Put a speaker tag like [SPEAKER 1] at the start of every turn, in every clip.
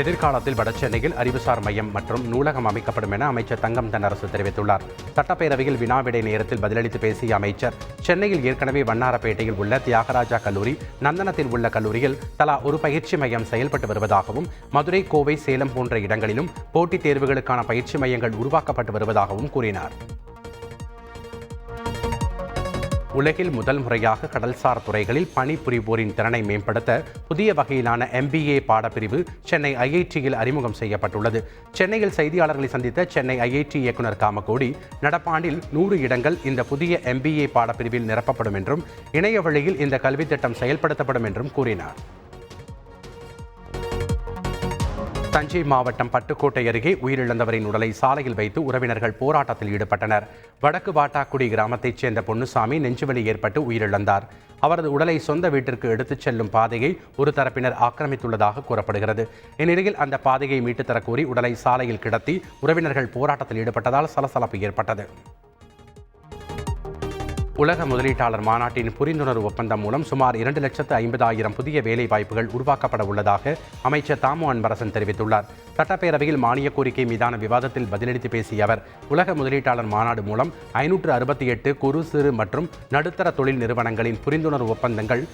[SPEAKER 1] எதிர்காலத்தில் வடசென்னையில் அறிவுசார் மையம் மற்றும் நூலகம் அமைக்கப்படும் என அமைச்சர் தங்கம் தென்னரசு தெரிவித்துள்ளார். சட்டப்பேரவையில் வினாவிடை நேரத்தில் பதிலளித்து பேசிய அமைச்சர், சென்னையில் ஏற்கனவே வண்ணாரப்பேட்டையில் உள்ள தியாகராஜா கல்லூரி, நந்தனத்தில் உள்ள கல்லூரியில் தலா ஒரு பயிற்சி மையம் செயல்பட்டு வருவதாகவும், மதுரை, கோவை, சேலம் போன்ற இடங்களிலும் போட்டித் தேர்வுகளுக்கான பயிற்சி மையங்கள் உருவாக்கப்பட்டு வருவதாகவும் கூறினார். உலகில் முதல் முறையாக கடல்சார் துறைகளில் பணிபுரிவோரின் திறனை மேம்படுத்த புதிய வகையிலான MBA பாடப்பிரிவு சென்னை IITயில் அறிமுகம் செய்யப்பட்டுள்ளது. சென்னையில் செய்தியாளர்களை சந்தித்த சென்னை IIT இயக்குநர் காமகோடி, நடப்பாண்டில் 100 இடங்கள் இந்த புதிய MBA பாடப்பிரிவில் நிரப்பப்படும் என்றும், இணைய வழியில் இந்த கல்வித் திட்டம் செயல்படுத்தப்படும் என்றும் கூறினார். தஞ்சை மாவட்டம் பட்டுக்கோட்டை அருகே உயிரிழந்தவரின் உடலை சாலையில் வைத்து உறவினர்கள் போராட்டத்தில் ஈடுபட்டனர். வடக்கு வாட்டாக்குடி கிராமத்தைச் சேர்ந்த பொன்னுசாமி நெஞ்சுவலி ஏற்பட்டு உயிரிழந்தார். அவரது உடலை சொந்த வீட்டிற்கு எடுத்துச் செல்லும் பாதையை ஒரு தரப்பினர் ஆக்கிரமித்துள்ளதாக கூறப்படுகிறது. இந்நிலையில் அந்த பாதையை மீட்டுத் தரக்கோரி உடலை சாலையில் கிடத்தி உறவினர்கள் போராட்டத்தில் ஈடுபட்டதால் சலசலப்பு ஏற்பட்டது. உலக முதலீட்டாளர் மாநாட்டின் புரிந்துணர்வு ஒப்பந்தம் மூலம் சுமார் 2,50,000 புதிய வேலை வாய்ப்புகள் உருவாக்கப்பட உள்ளதாக அமைச்சர் தாமு அன்பரசன் தெரிவித்துள்ளார். சட்டப்பேரவையில் மானிய கோரிக்கை மீதான விவாதத்தில் பதிலளித்து பேசிய அவர், உலக முதலீட்டாளர் மாநாடு மூலம் 568 குறு, சிறு மற்றும் நடுத்தர தொழில் நிறுவனங்களின் புரிந்துணர்வு ஒப்பந்தங்கள்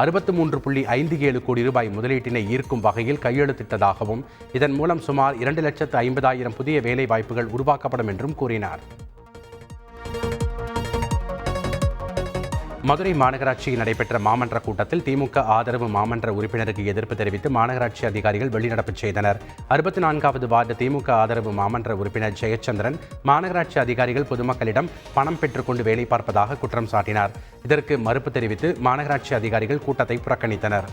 [SPEAKER 1] 63.57 கோடி ரூபாய் முதலீட்டினை ஈர்க்கும் வகையில் கையெழுத்திட்டதாகவும், இதன் மூலம் சுமார் 2,50,000 புதிய வேலை வாய்ப்புகள் உருவாக்கப்படும் என்றும் கூறினார். மதுரை மாநகராட்சியில் நடைபெற்ற மாமன்ற கூட்டத்தில் திமுக ஆதரவு மாமன்ற உறுப்பினருக்கு எதிர்ப்பு தெரிவித்து மாநகராட்சி அதிகாரிகள் வெளிநடப்பு செய்தனர். 64வது வார்டு திமுக ஆதரவு மாமன்ற உறுப்பினர் ஜெயச்சந்திரன், மாநகராட்சி அதிகாரிகள் பொதுமக்களிடம் பணம் பெற்றுக்கொண்டு வேலை பார்ப்பதாக குற்றம் சாட்டினார். இதற்கு மறுப்பு தெரிவித்து மாநகராட்சி அதிகாரிகள் கூட்டத்தை புறக்கணித்தனர்.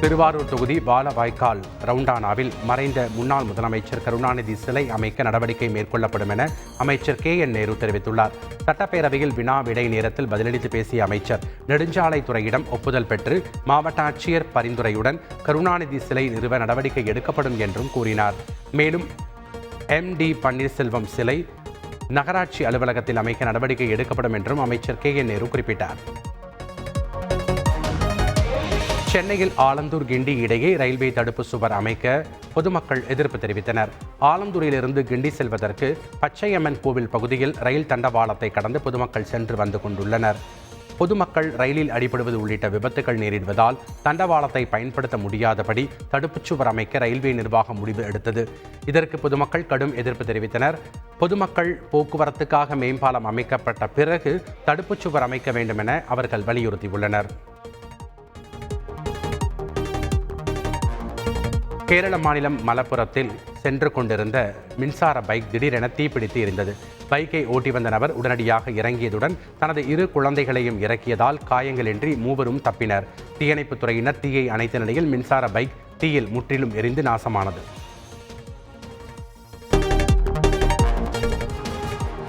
[SPEAKER 1] திருவாரூர் தொகுதி வாழவாய்க்கால் ரவுண்டானாவில் மறைந்த முன்னாள் முதலமைச்சர் கருணாநிதி சிலை அமைக்க நடவடிக்கை மேற்கொள்ளப்படும் என அமைச்சர் KN நேரு தெரிவித்துள்ளார். சட்டப்பேரவையில் வினா விடை நேரத்தில் பதிலளித்து பேசிய அமைச்சர், நெடுஞ்சாலைத்துறையிடம் ஒப்புதல் பெற்று மாவட்ட ஆட்சியர் பரிந்துரையுடன் கருணாநிதி சிலை நிறுவ நடவடிக்கை எடுக்கப்படும் என்றும் கூறினார். மேலும் MD பன்னீர்செல்வம் சிலை நகராட்சி அலுவலகத்தில் அமைக்க நடவடிக்கை எடுக்கப்படும் என்றும் அமைச்சர் KN நேரு குறிப்பிட்டார். சென்னையில் ஆலந்தூர் கிண்டி இடையே ரயில்வே தடுப்பு சுவர் அமைக்க பொதுமக்கள் எதிர்ப்பு தெரிவித்தனர். ஆலந்தூரிலிருந்து கிண்டி செல்வதற்கு பச்சையம்மன் கோவில் பகுதியில் ரயில் தண்டவாளத்தை கடந்து பொதுமக்கள் சென்று வந்து கொண்டுள்ளனர். பொதுமக்கள் ரயிலில் அடிபடுவது உள்ளிட்ட விபத்துகள் நேரிடுவதால் தண்டவாளத்தை பயன்படுத்த முடியாதபடி தடுப்புச் சுவர் அமைக்க ரயில்வே நிர்வாகம் முடிவு எடுத்தது. இதற்கு பொதுமக்கள் கடும் எதிர்ப்பு தெரிவித்தனர். பொதுமக்கள் போக்குவரத்துக்காக மேம்பாலம் அமைக்கப்பட்ட பிறகு தடுப்புச் சுவர் அமைக்க வேண்டும் என அவர்கள் வலியுறுத்தியுள்ளனர். கேரள மாநிலம் மலப்புரத்தில் சென்று கொண்டிருந்த மின்சார பைக் திடீரென தீப்பிடித்து எரிந்தது. பைக்கை ஓட்டி வந்த நபர் உடனடியாக இறங்கியதுடன் தனது 2 குழந்தைகளையும் இறக்கியதால் காயங்களின்றி மூவரும் தப்பினர். தீயணைப்புத் துறையினர் தீயை அணைத்த நிலையில் மின்சார பைக் தீயில் முற்றிலும் எரிந்து நாசமானது.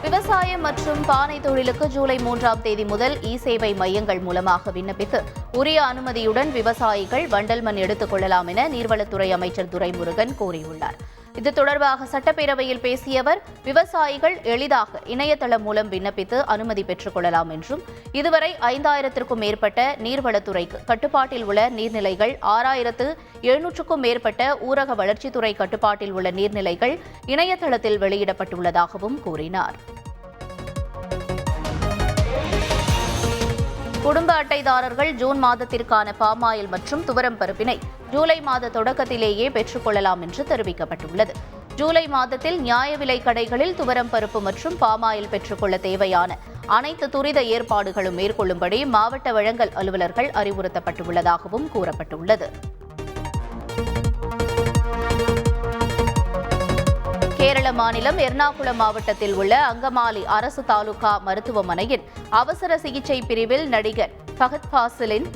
[SPEAKER 2] விவசாயம் மற்றும் பானை தொழிலுக்கு ஜூலை 3ஆம் தேதி முதல் சேவை மையங்கள் மூலமாக விண்ணப்பித்து உரிய அனுமதியுடன் விவசாயிகள் வண்டல் மண் எடுத்துக் கொள்ளலாம் என நீர்வளத்துறை அமைச்சர் துரைமுருகன் கூறியுள்ளார். இது தொடர்பாக சட்டப்பேரவையில் பேசிய அவர், விவசாயிகள் எளிதாக இணையதளம் மூலம் விண்ணப்பித்து அனுமதி பெற்றுக் கொள்ளலாம் என்றும், இதுவரை 5000க்கும் மேற்பட்ட நீர்வளத்துறைக்கு கட்டுப்பாட்டில் உள்ள நீர்நிலைகள், 6700க்கும் மேற்பட்ட ஊரக வளர்ச்சித்துறை கட்டுப்பாட்டில் உள்ள நீர்நிலைகள் இணையதளத்தில் வெளியிடப்பட்டுள்ளதாகவும் கூறினார். குடும்ப அட்டைதாரர்கள் ஜூன் மாதத்திற்கான பாமாயில் மற்றும் துவரம் பருப்பினை ஜூலை மாத தொடக்கத்திலேயே பெற்றுக்கொள்ளலாம் என்று தெரிவிக்கப்பட்டுள்ளது. ஜூலை மாதத்தில் நியாய விலை கடைகளில் துவரம் பருப்பு மற்றும் பாமாயில் பெற்றுக்கொள்ள தேவையான அனைத்து துரித ஏற்பாடுகளும் மேற்கொள்ளும்படி மாவட்ட வழங்கல் அலுவலர்கள் அறிவுறுத்தப்பட்டுள்ளதாகவும் கூறப்பட்டுள்ளது. கேரள மாநிலம் எர்ணாகுளம் மாவட்டத்தில் உள்ள அங்கமாலி அரசு தாலுகா மருத்துவமனையின் அவசர சிகிச்சை பிரிவில் நடிகர் ஃபஹத் ஃபாசிலின்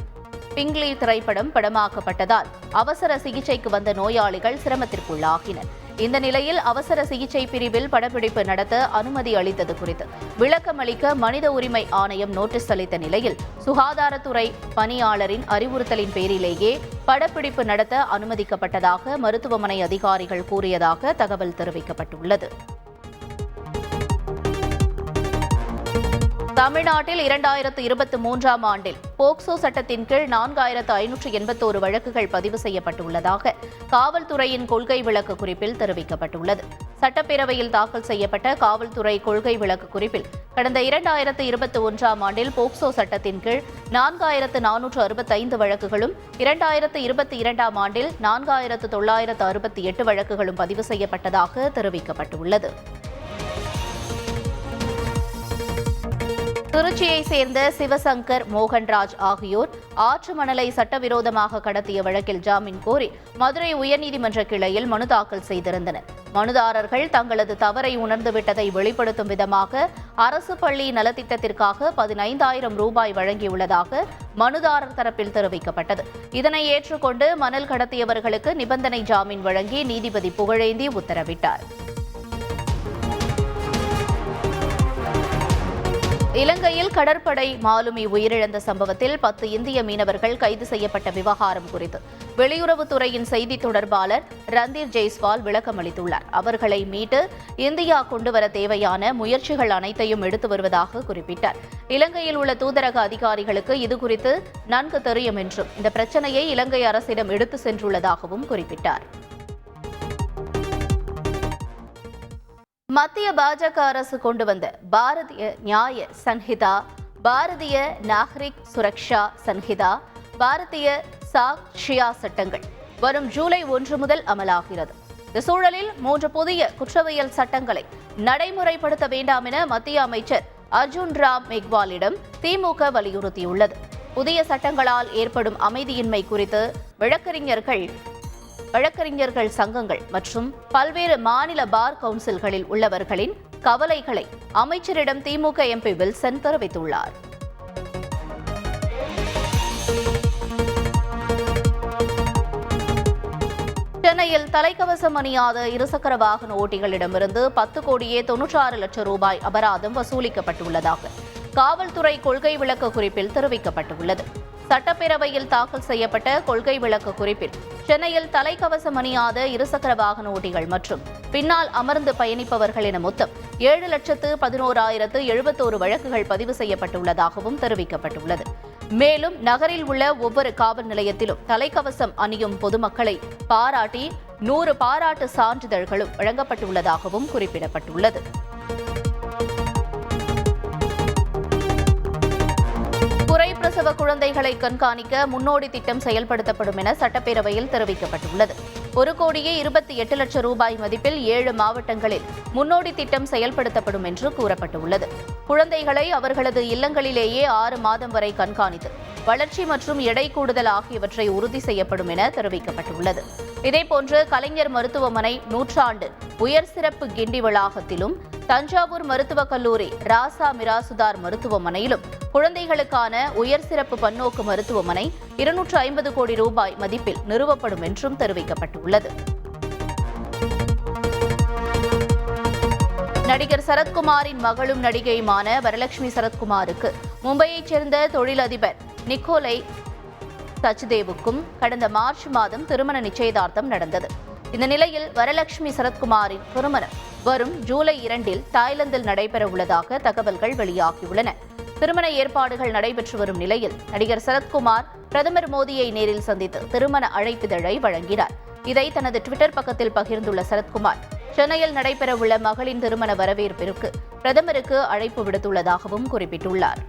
[SPEAKER 2] பிங்லி திரைப்படம் படமாக்கப்பட்டதால் அவசர சிகிச்சைக்கு வந்த நோயாளிகள் சிரமத்திற்குள்ளாகினர். இந்த நிலையில் அவசர சிகிச்சை பிரிவில் படப்பிடிப்பு நடத்த அனுமதி அளித்தது குறித்து விளக்கமளிக்க மனித உரிமை ஆணையம் நோட்டீஸ் அளித்த நிலையில் சுகாதாரத்துறை பணியாளரின் அறிவுறுத்தலின் பேரிலேயே படப்பிடிப்பு நடத்த அனுமதிக்கப்பட்டதாக மருத்துவமனை அதிகாரிகள் கூறியதாக தகவல் தெரிவிக்கப்பட்டுள்ளது. தமிழ்நாட்டில் 2023ஆம் ஆண்டில் போக்சோ சட்டத்தின் கீழ் 4581 வழக்குகள் பதிவு செய்யப்பட்டுள்ளதாக காவல்துறையின் கொள்கை விளக்க குறிப்பில் தெரிவிக்கப்பட்டுள்ளது. சட்டப்பேரவையில் தாக்கல் செய்யப்பட்ட காவல்துறை கொள்கை விளக்க குறிப்பில் கடந்த 2021ஆம் ஆண்டில் போக்சோ சட்டத்தின் கீழ் 4465 வழக்குகளும் 2022ஆம் ஆண்டில் 4968 வழக்குகளும் பதிவு செய்யப்பட்டதாக தெரிவிக்கப்பட்டுள்ளது. திருச்சியை சேர்ந்த சிவசங்கர், மோகன்ராஜ் ஆகியோர் ஆற்று மணலை சட்டவிரோதமாக கடத்திய வழக்கில் ஜாமீன் கோரி மதுரை உயர்நீதிமன்ற கிளையில் மனு தாக்கல் செய்திருந்தனர். மனுதாரர்கள் தங்களது தவறை உணர்ந்துவிட்டதை வெளிப்படுத்தும் விதமாக அரசு பள்ளி நலத்திட்டத்திற்காக 15,000 ரூபாய் வழங்கியுள்ளதாக மனுதாரர் தரப்பில் தெரிவிக்கப்பட்டது. இதனை ஏற்றுக்கொண்டு மணல் கடத்தியவர்களுக்கு நிபந்தனை ஜாமீன் வழங்கி நீதிபதி புகழேந்தி உத்தரவிட்டார். இலங்கையில் கடற்படை மாலுமி உயிரிழந்த சம்பவத்தில் 10 இந்திய மீனவர்கள் கைது செய்யப்பட்ட விவகாரம் குறித்து வெளியுறவுத்துறையின் செய்தி தொடர்பாளர் ரந்தீர் ஜெய்ஸ்வால் விளக்கம் அளித்துள்ளார். அவர்களை மீட்டு இந்தியா கொண்டுவர தேவையான முயற்சிகள் அனைத்தையும் எடுத்து வருவதாக குறிப்பிட்டார். இலங்கையில் உள்ள தூதரக அதிகாரிகளுக்கு இதுகுறித்து நன்கு தெரியும் என்றும் இந்த பிரச்சனையை இலங்கை அரசிடம் எடுத்து சென்றுள்ளதாகவும் குறிப்பிட்டார். மத்திய பாஜக அரசு கொண்டு வந்த பாரதிய நியாய சன்ஹிதா, பாரதிய நாகரிக் சுரக்ஷா சன்ஹிதா, பாரதிய சாக்ஷியா சட்டங்கள் வரும் ஜூலை 1 முதல் அமலாகிறது. இந்த சூழலில் 3 புதிய குற்றவியல் சட்டங்களை நடைமுறைப்படுத்த வேண்டாம் என மத்திய அமைச்சர் அர்ஜுன் ராம் மெக்வாலிடம் திமுக வலியுறுத்தியுள்ளது. புதிய சட்டங்களால் ஏற்படும் அமைதியின்மை குறித்து வழக்கறிஞர்கள் சங்கங்கள் மற்றும் பல்வேறு மாநில பார் கவுன்சில்களில் உள்ளவர்களின் கவலைகளை அமைச்சரிடம் திமுக எம்பி வில்சன் தெரிவித்துள்ளார். சென்னையில் தலைக்கவசம் அணியாத இருசக்கர வாகன ஓட்டிகளிடமிருந்து 10,96,00,000 ரூபாய் அபராதம் வசூலிக்கப்பட்டுள்ளதாக காவல்துறை கொள்கை விளக்க குறிப்பில் தெரிவிக்கப்பட்டுள்ளது. சட்டப்பேரவையில் தாக்கல் செய்யப்பட்ட கொள்கை விளக்க குறிப்பில் சென்னையில் தலைக்கவசம் அணியாத இருசக்கர வாகன ஓட்டிகள் மற்றும் பின்னால் அமர்ந்து பயணிப்பவர்கள் என மொத்தம் 7,11,071 வழக்குகள் பதிவு செய்யப்பட்டுள்ளதாகவும் தெரிவிக்கப்பட்டுள்ளது. மேலும் நகரில் உள்ள ஒவ்வொரு காவல் நிலையத்திலும் தலைக்கவசம் அணியும் பொதுமக்களை பாராட்டி 100 பாராட்டு சான்றிதழ்களும் வழங்கப்பட்டுள்ளதாகவும் குறிப்பிடப்பட்டுள்ளது. குறைப்பிரசவ குழந்தைகளை கண்காணிக்க முன்னோடி திட்டம் செயல்படுத்தப்படும் என சட்டப்பேரவையில் தெரிவிக்கப்பட்டுள்ளது. 1,28,00,000 ரூபாய் மதிப்பில் 7 மாவட்டங்களில் முன்னோடி திட்டம் செயல்படுத்தப்படும் என்று கூறப்பட்டுள்ளது. குழந்தைகளை அவர்களது இல்லங்களிலேயே 6 மாதம் வரை கண்காணித்து வளர்ச்சி மற்றும் எடை கூடுதல் ஆகியவற்றை உறுதி செய்யப்படும் என தெரிவிக்கப்பட்டுள்ளது. இதேபோன்று கலைஞர் மருத்துவமனை 100 உயர் சிறப்பு கிண்டி வளாகத்திலும் தஞ்சாவூர் மருத்துவக் கல்லூரி ராசா மிராசுதார் மருத்துவமனையிலும் குழந்தைகளுக்கான உயர் சிறப்பு பன்னோக்கு மருத்துவமனை 250 கோடி ரூபாய் மதிப்பில் நிறுவப்படும் என்றும் தெரிவிக்கப்பட்டுள்ளது. நடிகர் சரத்குமாரின் மகளும் நடிகையுமான வரலட்சுமி சரத்குமாருக்கு மும்பையைச் சேர்ந்த தொழிலதிபர் நிக்கோலை சச்தேவுக்கும் கடந்த மார்ச் மாதம் திருமண நிச்சயதார்த்தம் நடந்தது. இந்த நிலையில் வரலட்சுமி சரத்குமாரின் திருமணம் வரும் ஜூலை 2 தாய்லாந்தில் நடைபெற உள்ளதாக தகவல்கள் வெளியாகியுள்ளன. திருமண ஏற்பாடுகள் நடைபெற்று வரும் நிலையில் நடிகர் சரத்குமார் பிரதமர் மோடியை நேரில் சந்தித்து திருமண அழைப்பிதழை வழங்கினார். இதை தனது ட்விட்டர் பக்கத்தில் பகிர்ந்துள்ள சரத்குமார் சென்னையில் நடைபெறவுள்ள மகளின் திருமண வரவேற்பிற்கு பிரதமருக்கு அழைப்பு விடுத்துள்ளதாகவும் குறிப்பிட்டுள்ளார்.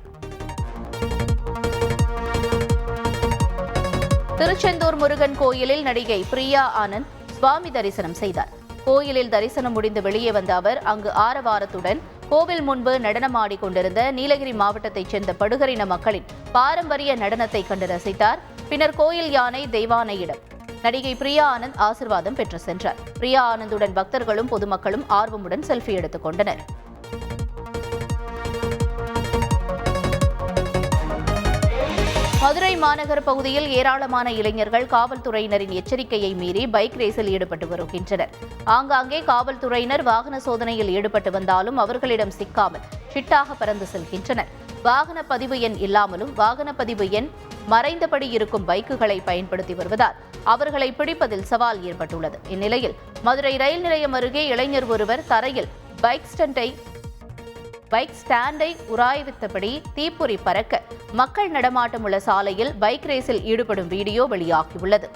[SPEAKER 2] திருச்செந்தூர் முருகன் கோயிலில் நடிகை பிரியா ஆனந்த் சுவாமி தரிசனம் செய்தார். கோயிலில் தரிசனம் முடிந்து வெளியே வந்த அவர் அங்கு ஆரவாரத்துடன் கோவில் முன்பு நடனமாடிக் கொண்டிருந்த நீலகிரி மாவட்டத்தைச் சேர்ந்த படுகரின மக்களின் பாரம்பரிய நடனத்தை கண்டு ரசித்தார். பின்னர் கோயில் யானை தெய்வானையிடம் நடிகை பிரியா ஆனந்த் ஆசிர்வாதம் பெற்று சென்றார். பிரியா ஆனந்துடன் பக்தர்களும் பொதுமக்களும் ஆர்வமுடன் செல்ஃபி எடுத்துக் கொண்டனர். மதுரை மாநகர பகுதியில் ஏராளமான இளைஞர்கள் காவல்துறையினரின் எச்சரிக்கையை மீறி பைக் ரேஸில் ஈடுபட்டு வருகின்றனர். ஆங்காங்கே காவல்துறையினர் வாகன சோதனையில் ஈடுபட்டு வந்தாலும் அவர்களிடம் சிக்காமல் சிட்டாக பறந்து செல்கின்றனர். வாகன பதிவு எண் இல்லாமலும் வாகன பதிவு எண் மறைந்தபடி இருக்கும் பைக்குகளை பயன்படுத்தி வருவதால் அவர்களை பிடிப்பதில் சவால் ஏற்பட்டுள்ளது. இந்நிலையில் மதுரை ரயில் நிலையம் அருகே இளைஞர் ஒருவர் தரையில் பைக் ஸ்டண்டை பைக் ஸ்டாண்டை உராய்வித்தபடி தீப்பொறி பறக்க மக்கள் நடமாட்டம் உள்ள சாலையில் பைக் ரேஸில் ஈடுபடும் வீடியோ வெளியாகியுள்ளது.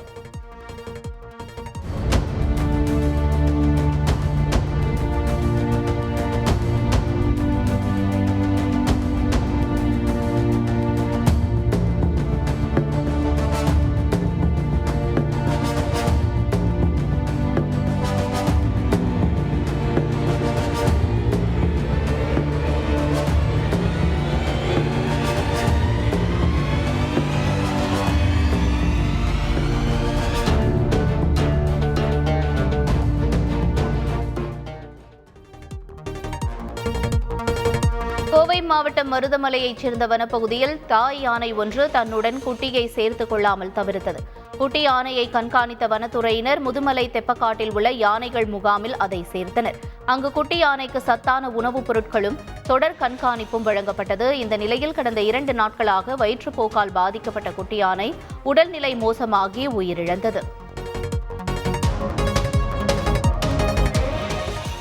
[SPEAKER 2] கோவை மாவட்டம் மருதமலையைச் சேர்ந்த வனப்பகுதியில் தாய் யானை ஒன்று தன்னுடன் குட்டியை சேர்த்துக் கொள்ளாமல் தவிர்த்தது. குட்டி யானையை கண்காணித்த வனத்துறையினர் முதுமலை தெப்பக்காட்டில் உள்ள யானைகள் முகாமில் அதை சேர்த்தனர். அங்கு குட்டி யானைக்கு சத்தான உணவுப் பொருட்களும் தொடர் கண்காணிப்பும் வழங்கப்பட்டது. இந்த நிலையில் கடந்த 2 நாட்களாக வயிற்றுப்போக்கால் பாதிக்கப்பட்ட குட்டி யானை உடல்நிலை மோசமாகி உயிரிழந்தது.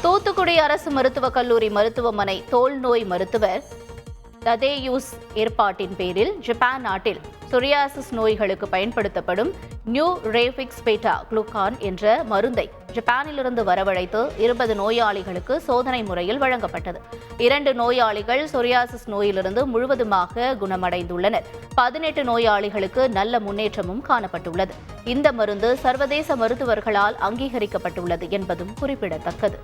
[SPEAKER 2] தூத்துக்குடி அரசு மருத்துவக் கல்லூரி மருத்துவமனை தோல் நோய் மருத்துவர் ததேயூஸ் ஏற்பாட்டின் பேரில் ஜப்பான் நாட்டில் சொரியாசிஸ் நோய்களுக்கு பயன்படுத்தப்படும் நியூ ரேஃபிக்ஸ் பீட்டா குளுக்கான் என்ற மருந்தை ஜப்பானிலிருந்து வரவழைத்து 20 நோயாளிகளுக்கு சோதனை முறையில் வழங்கப்பட்டது. 2 நோயாளிகள் சொரியாசிஸ் நோயிலிருந்து முழுவதுமாக குணமடைந்துள்ளனர். 18 நோயாளிகளுக்கு நல்ல முன்னேற்றமும் காணப்பட்டுள்ளது. இந்த மருந்து சர்வதேச மருத்துவர்களால் அங்கீகரிக்கப்பட்டுள்ளது என்பதும் குறிப்பிடத்தக்கது.